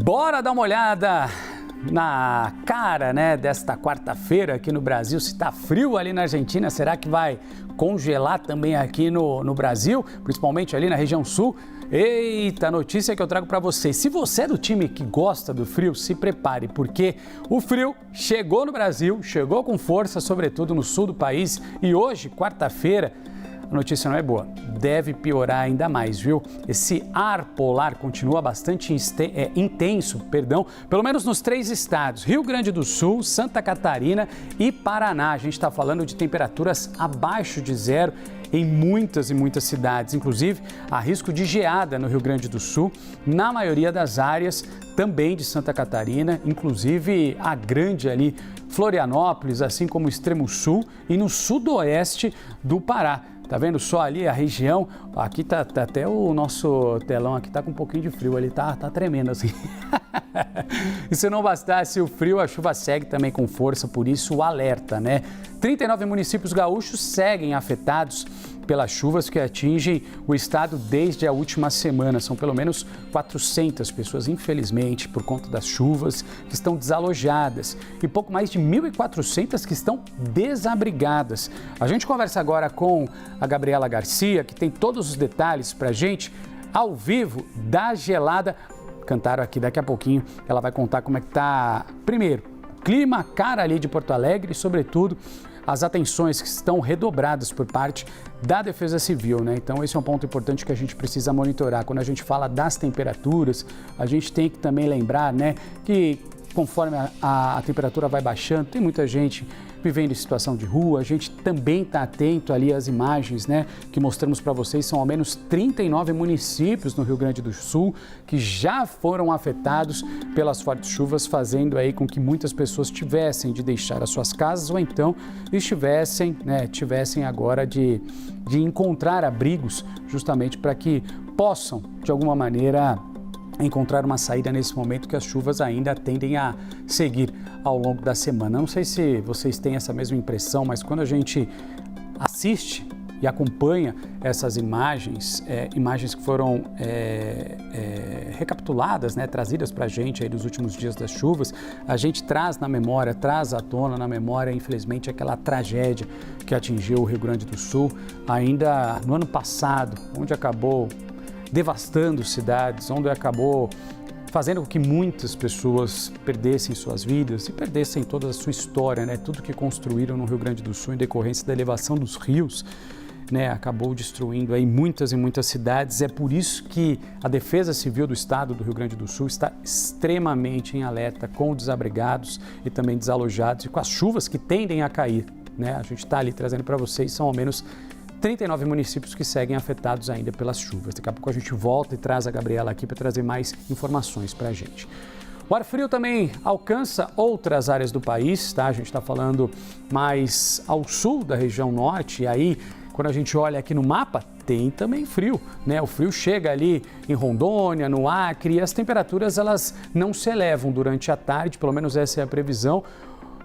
Bora dar uma olhada na cara, né, desta quarta-feira aqui no Brasil. Se tá frio ali na Argentina, será que vai congelar também aqui no Brasil, principalmente ali na região sul? Eita, notícia que eu trago para vocês. Se você é do time que gosta do frio, se prepare, porque o frio chegou no Brasil, chegou com força, sobretudo no sul do país, e hoje, quarta-feira, a notícia não é boa, deve piorar ainda mais, viu? Esse ar polar continua bastante intenso, pelo menos nos 3 estados, Rio Grande do Sul, Santa Catarina e Paraná. A gente está falando de temperaturas abaixo de zero em muitas e muitas cidades, inclusive há risco de geada no Rio Grande do Sul, na maioria das áreas também de Santa Catarina, inclusive a grande ali Florianópolis, assim como o extremo sul e no sudoeste do Pará. Tá vendo só ali a região? Aqui tá até o nosso telão aqui tá com um pouquinho de frio, ali tá tremendo assim. E se não bastasse o frio, a chuva segue também com força, por isso o alerta, né? 39 municípios gaúchos seguem afetados pelas chuvas que atingem o estado desde a última semana. São pelo menos 400 pessoas, infelizmente, por conta das chuvas, que estão desalojadas e pouco mais de 1.400 que estão desabrigadas. A gente conversa agora com a Gabriela Garcia, que tem todos os detalhes para a gente, ao vivo, da gelada. Cantaram aqui, daqui a pouquinho ela vai contar como é que tá, primeiro, clima, cara ali de Porto Alegre e, sobretudo, as atenções que estão redobradas por parte da Defesa Civil, né? Então, esse é um ponto importante que a gente precisa monitorar. Quando a gente fala das temperaturas, a gente tem que também lembrar, né, que conforme a temperatura vai baixando, tem muita gente vivendo em situação de rua, a gente também está atento ali às imagens, né, que mostramos para vocês. São ao menos 39 municípios no Rio Grande do Sul que já foram afetados pelas fortes chuvas, fazendo aí com que muitas pessoas tivessem de deixar as suas casas ou então tivessem agora de encontrar abrigos justamente para que possam, de alguma maneira, encontrar uma saída nesse momento que as chuvas ainda tendem a seguir ao longo da semana. Não sei se vocês têm essa mesma impressão, mas quando a gente assiste e acompanha essas imagens, imagens que foram recapituladas, né, trazidas para a gente aí dos últimos dias das chuvas, a gente traz à tona na memória, infelizmente, aquela tragédia que atingiu o Rio Grande do Sul ainda no ano passado, onde acabou devastando cidades, onde acabou fazendo com que muitas pessoas perdessem suas vidas e perdessem toda a sua história, né? Tudo que construíram no Rio Grande do Sul em decorrência da elevação dos rios, né? Acabou destruindo aí muitas e muitas cidades. É por isso que a Defesa Civil do Estado do Rio Grande do Sul está extremamente em alerta com desabrigados e também desalojados e com as chuvas que tendem a cair, né? A gente está ali trazendo para vocês, são ao menos 39 municípios que seguem afetados ainda pelas chuvas. Daqui a pouco a gente volta e traz a Gabriela aqui para trazer mais informações para a gente. O ar frio também alcança outras áreas do país, tá? A gente está falando mais ao sul da região norte, e aí, quando a gente olha aqui no mapa, tem também frio, né? O frio chega ali em Rondônia, no Acre, e as temperaturas elas não se elevam durante a tarde, pelo menos essa é a previsão,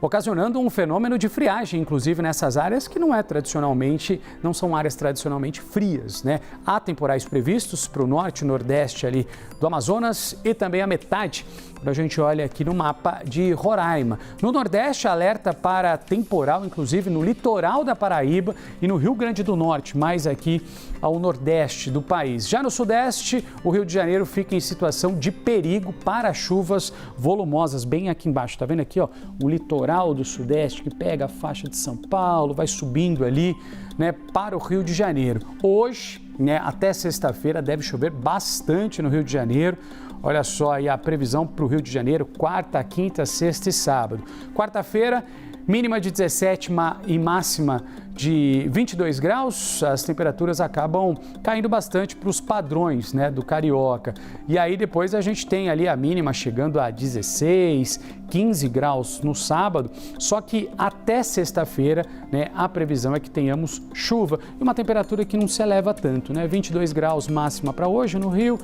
ocasionando um fenômeno de friagem, inclusive nessas áreas que não são áreas tradicionalmente frias, né? Há temporais previstos para o norte e nordeste ali do Amazonas e também a metade, quando a gente olha aqui no mapa de Roraima. No nordeste, alerta para temporal, inclusive no litoral da Paraíba e no Rio Grande do Norte, mais aqui ao nordeste do país. Já no sudeste, o Rio de Janeiro fica em situação de perigo para chuvas volumosas, bem aqui embaixo. Tá vendo aqui, ó, o litoral do sudeste que pega a faixa de São Paulo, vai subindo ali, né, para o Rio de Janeiro. Hoje, né, até sexta-feira deve chover bastante no Rio de Janeiro. Olha só aí a previsão para o Rio de Janeiro, quarta, quinta, sexta e sábado. Quarta-feira, mínima de 17 e máxima de 22 graus, as temperaturas acabam caindo bastante para os padrões, né, do carioca. E aí depois a gente tem ali a mínima chegando a 16, 15 graus no sábado, só que até sexta-feira, né, a previsão é que tenhamos chuva e uma temperatura que não se eleva tanto, né, 22 graus máxima para hoje no Rio,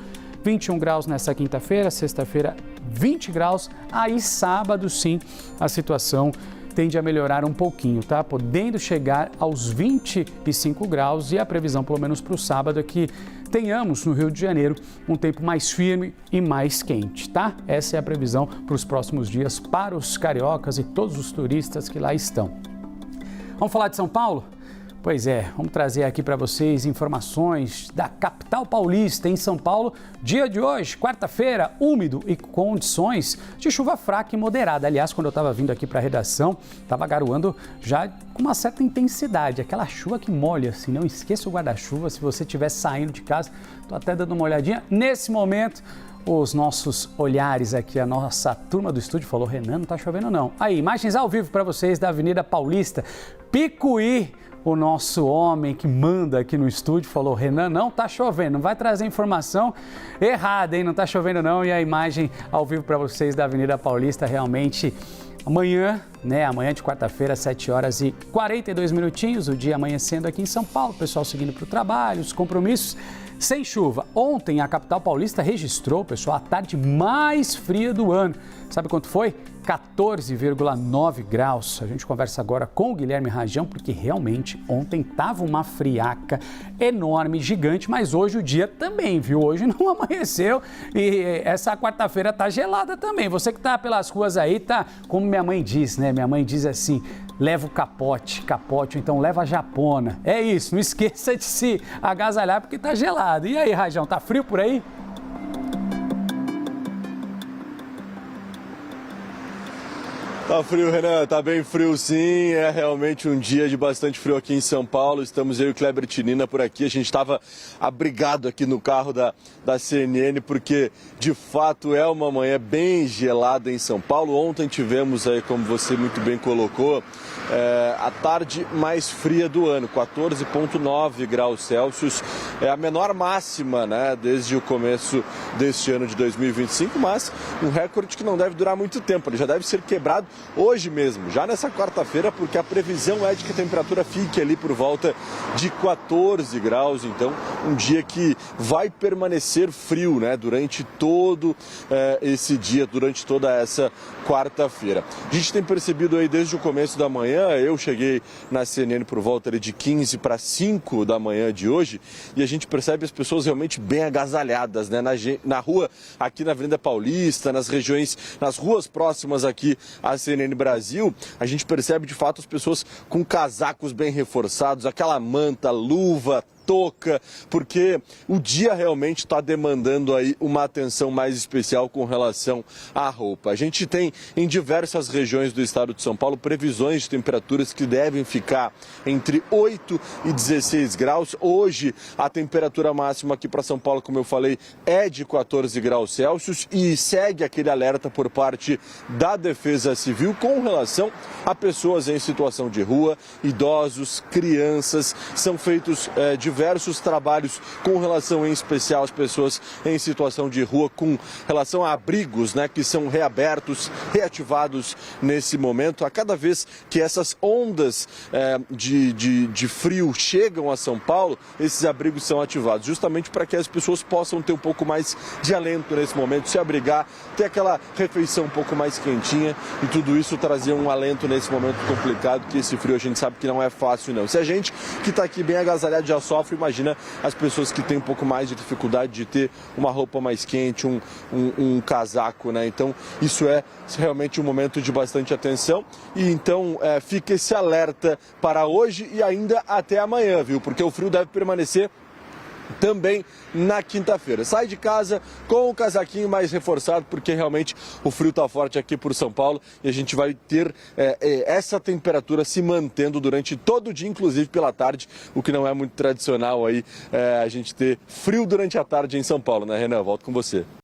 21 graus nessa quinta-feira, sexta-feira 20 graus, aí sábado sim a situação tende a melhorar um pouquinho, tá? Podendo chegar aos 25 graus e a previsão, pelo menos para o sábado, é que tenhamos no Rio de Janeiro um tempo mais firme e mais quente, tá? Essa é a previsão para os próximos dias para os cariocas e todos os turistas que lá estão. Vamos falar de São Paulo? Pois é, vamos trazer aqui para vocês informações da capital paulista. Em São Paulo, dia de hoje, quarta-feira, úmido e condições de chuva fraca e moderada. Aliás, quando eu estava vindo aqui para a redação, estava garoando já com uma certa intensidade, aquela chuva que molha, assim, não esqueça o guarda-chuva se você estiver saindo de casa. Estou até dando uma olhadinha. Nesse momento, os nossos olhares aqui, a nossa turma do estúdio falou, Renan, não está chovendo não. Aí, imagens ao vivo para vocês da Avenida Paulista, Picuí. O nosso homem que manda aqui no estúdio falou, Renan, não tá chovendo, não vai trazer informação errada, hein? Não tá chovendo não. E a imagem ao vivo para vocês da Avenida Paulista, realmente amanhã, né? Amanhã de quarta-feira, 7 horas e 42 minutinhos, o dia amanhecendo aqui em São Paulo, o pessoal seguindo para o trabalho, os compromissos. Sem chuva. Ontem a capital paulista registrou, pessoal, a tarde mais fria do ano. Sabe quanto foi? 14,9 graus. A gente conversa agora com o Guilherme Rajão, porque realmente ontem estava uma friaca enorme, gigante, mas hoje o dia também, viu? Hoje não amanheceu e essa quarta-feira tá gelada também. Você que tá pelas ruas aí, tá, como minha mãe diz, né? Minha mãe diz assim, leva o capote, ou então leva a japona. É isso, não esqueça de se agasalhar porque tá gelado. E aí, Rajão, tá frio por aí? Tá frio, Renan, tá bem frio sim, é realmente um dia de bastante frio aqui em São Paulo. Estamos eu e o Kleber Tinina por aqui, a gente estava abrigado aqui no carro da CNN porque de fato é uma manhã bem gelada em São Paulo. Ontem tivemos aí, como você muito bem colocou, a tarde mais fria do ano, 14,9 graus Celsius, é a menor máxima, né, desde o começo deste ano de 2025, mas um recorde que não deve durar muito tempo, ele já deve ser quebrado hoje mesmo, já nessa quarta-feira, porque a previsão é de que a temperatura fique ali por volta de 14 graus, então um dia que vai permanecer frio, né, durante todo esse dia, durante toda essa quarta-feira. A gente tem percebido aí desde o começo da manhã, eu cheguei na CNN por volta ali de 15 para 5 da manhã de hoje, e a gente percebe as pessoas realmente bem agasalhadas, né, na rua, aqui na Avenida Paulista, nas ruas próximas aqui à CNN Brasil, a gente percebe de fato as pessoas com casacos bem reforçados, aquela manta, luva, touca, porque o dia realmente está demandando aí uma atenção mais especial com relação à roupa. A gente tem em diversas regiões do estado de São Paulo previsões de temperaturas que devem ficar entre 8 e 16 graus. Hoje a temperatura máxima aqui para São Paulo, como eu falei, é de 14 graus Celsius e segue aquele alerta por parte da Defesa Civil com relação a pessoas em situação de rua, idosos, crianças. São feitos diversos trabalhos com relação em especial às pessoas em situação de rua, com relação a abrigos, né, que são reabertos, reativados nesse momento. A cada vez que essas ondas de frio chegam a São Paulo, esses abrigos são ativados, justamente para que as pessoas possam ter um pouco mais de alento nesse momento, se abrigar, ter aquela refeição um pouco mais quentinha e tudo isso trazer um alento nesse momento complicado, que esse frio a gente sabe que não é fácil não. Se a gente que está aqui bem agasalhado já sofre, imagina as pessoas que têm um pouco mais de dificuldade de ter uma roupa mais quente, um casaco, né? Então isso é realmente um momento de bastante atenção e então fica esse alerta para hoje e ainda até amanhã, viu? Porque o frio deve permanecer também na quinta-feira. Sai de casa com o casaquinho mais reforçado, porque realmente o frio está forte aqui por São Paulo e a gente vai ter essa temperatura se mantendo durante todo o dia, inclusive pela tarde, o que não é muito tradicional aí, a gente ter frio durante a tarde em São Paulo, né, Renan? Volto com você.